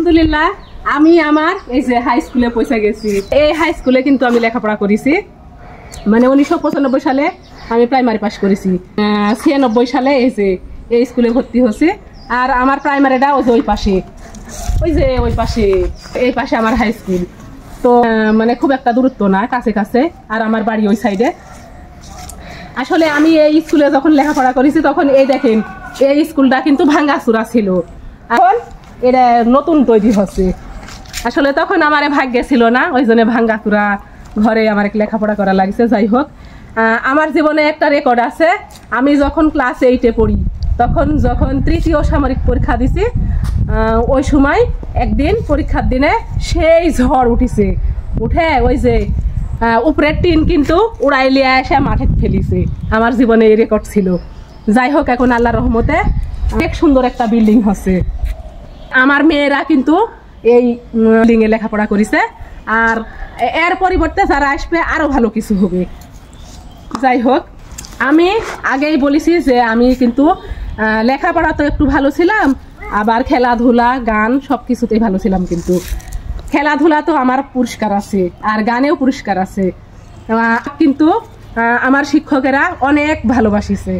আলহামদুলিল্লাহ আমি আমার এই যে হাই স্কুলে পৌঁছে গেছি। এই হাই স্কুলে কিন্তু আমি লেখাপড়া করেছি, মানে 1995 সালে আমি প্রাইমারি পাস করেছি। 96 সালে এই যে এই স্কুলে ভর্তি হয়েছি। আর আমার প্রাইমারিটা ওই পাশে, ওই পাশে, এই পাশে আমার হাই স্কুল। তো মানে খুব একটা দূরত্ব না, কাছে কাছে। আর আমার বাড়ি ওই সাইডে। আসলে আমি এই স্কুলে যখন লেখাপড়া করেছি তখন এই দেখেন এই স্কুলটা কিন্তু ভাঙ্গাচুরা ছিল, এখন এটা নতুন তৈরি হচ্ছে। আসলে তখন আমার ভাগ্যে ছিল না, ওই জন্য ভাঙ্গাচুরা ঘরে আমার লেখাপড়া করা লাগছে। যাই হোক, আমার জীবনে একটা রেকর্ড আছে। আমি যখন ক্লাস 8-এ পড়ি তখন যখন তৃতীয় সামরিক পরীক্ষা দিছি, ওই সময় একদিন পরীক্ষার দিনে সেই ঝড় উঠিছে, উঠে ওই যে উপরের টিন কিন্তু উড়াই লিয়ে এসে মাঠে ফেলিছে। আমার জীবনে এই রেকর্ড ছিল। যাই হোক, এখন আল্লাহর রহমতে অনেক সুন্দর একটা বিল্ডিং হচ্ছে। আমার মেয়েরা কিন্তু এই বিল্ডিংয়ে লেখাপড়া করেছে, আর এর পরিবর্তে যারা আসবে আরো ভালো কিছু হবে। যাই হোক, আমি আগেই বলেছি যে আমি কিন্তু লেখাপড়া তো একটু ভালো ছিলাম, আবার খেলাধুলা গান সব কিছুতেই ভালো ছিলাম। কিন্তু খেলাধুলা তো আমার পুরস্কার আছে, আর গানেও পুরস্কার আছে। কিন্তু আমার শিক্ষকেরা অনেক ভালোবাসিছে,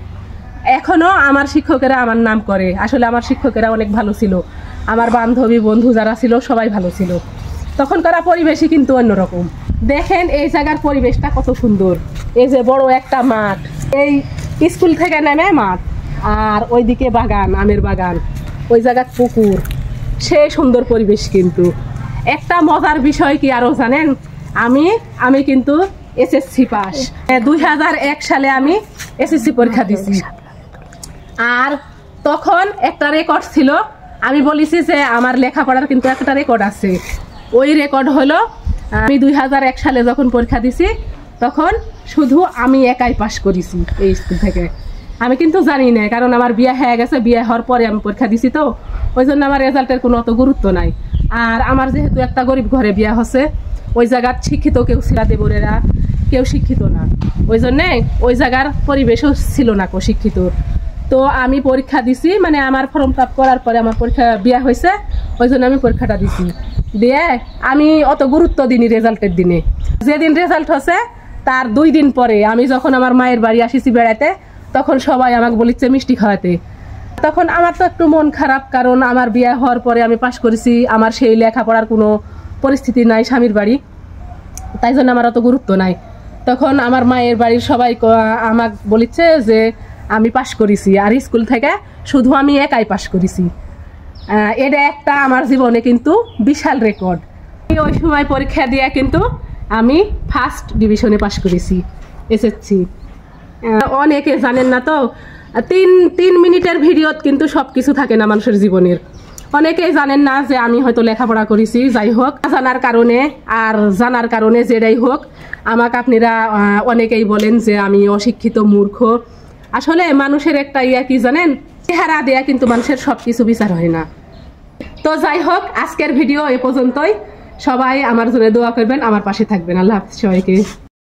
এখনো আমার শিক্ষকেরা আমার নাম করে। আসলে আমার শিক্ষকেরা অনেক ভালো ছিল, আমার বান্ধবী বন্ধু যারা ছিল সবাই ভালো ছিল। তখনকার পরিবেশই কিন্তু অন্যরকম। দেখেন এই জায়গার পরিবেশটা কত সুন্দর। এই যে বড় একটা মাঠ, এই স্কুল থেকে নেমে মাঠ, আর ওইদিকে বাগান, আমের বাগান, ওই জায়গার পুকুর, সেই সুন্দর পরিবেশ। কিন্তু একটা মজার বিষয় কি আরো জানেন, আমি কিন্তু এসএসসি পাস। 2001 সালে আমি এসএসসি পরীক্ষা দিছি। আর তখন একটা রেকর্ড ছিল, আমি বলেছি যে আমার লেখাপড়ার কিন্তু একটা রেকর্ড আছে। ওই রেকর্ড হলো আমি 2001 সালে যখন পরীক্ষা দিছি তখন শুধু আমি একাই পাস করেছি এই স্কুল থেকে। আমি কিন্তু জানি না, কারণ আমার বিয়ে হয়ে গেছে, বিয়ে হওয়ার পরে আমি পরীক্ষা দিছি, তো ওই জন্য আমার রেজাল্টের কোনো অত গুরুত্ব নাই। আর আমার যেহেতু একটা গরিব ঘরে বিয়ে হচ্ছে, ওই জায়গার শিক্ষিত কেউ ছিল, দেবরেরা কেউ শিক্ষিত না, ওই জন্যে ওই জায়গার পরিবেশও ছিল না কো শিক্ষিত। তো আমি পরীক্ষা দিছি, মানে আমার ফর্ম ফিল আপ করার পরে আমার পরীক্ষা বিয়ে হয়েছে, ওই জন্য আমি পরীক্ষাটা দিছি। দিয়ে আমি অত গুরুত্ব দিইনি রেজাল্টের দিনে। যেদিন রেজাল্ট হচ্ছে তার 2 দিন পরে আমি যখন আমার মায়ের বাড়ি আসিছি বেড়াতে, তখন সবাই আমাকে বলিচ্ছে মিষ্টি খাওয়াতে। তখন আমার তো একটু মন খারাপ, কারণ আমার বিয়ে হওয়ার পরে আমি পাশ করেছি, আমার সেই লেখাপড়ার কোনো পরিস্থিতি নাই স্বামীর বাড়ি, তাই জন্য আমার অত গুরুত্ব নাই। তখন আমার মায়ের বাড়ির সবাই আমাকে বলিচ্ছে যে আমি পাশ করেছি, আর স্কুল থেকে শুধু আমি একাই পাশ করেছি। এটা একটা আমার জীবনে কিন্তু বিশাল রেকর্ড। ওই সময় পরীক্ষা দিয়ে কিন্তু আমি ফার্স্ট ডিভিশনে পাশ করেছি এসএসসি। অনেকে জানেন না তো, 3 মিনিটের ভিডিওত কিন্তু সব কিছু থাকে না মানুষের জীবনের। অনেকেই জানেন না যে আমি হয়তো লেখাপড়া করেছি। যাই হোক, জানার কারণে আর জানার কারণে যেটাই হোক, আমাকে আপনারা অনেকেই বলেন যে আমি অশিক্ষিত মূর্খ। আসলে মানুষের একটা কি জানেন, চেহারা দেয়া কিন্তু মানুষের সব কিছু বিচার হয় না। তো যাই হোক, আজকের ভিডিও এ পর্যন্তই। সবাই আমার জন্য দোয়া করবেন, আমার পাশে থাকবেন। আল্লাহ হাফেজ সবাইকে।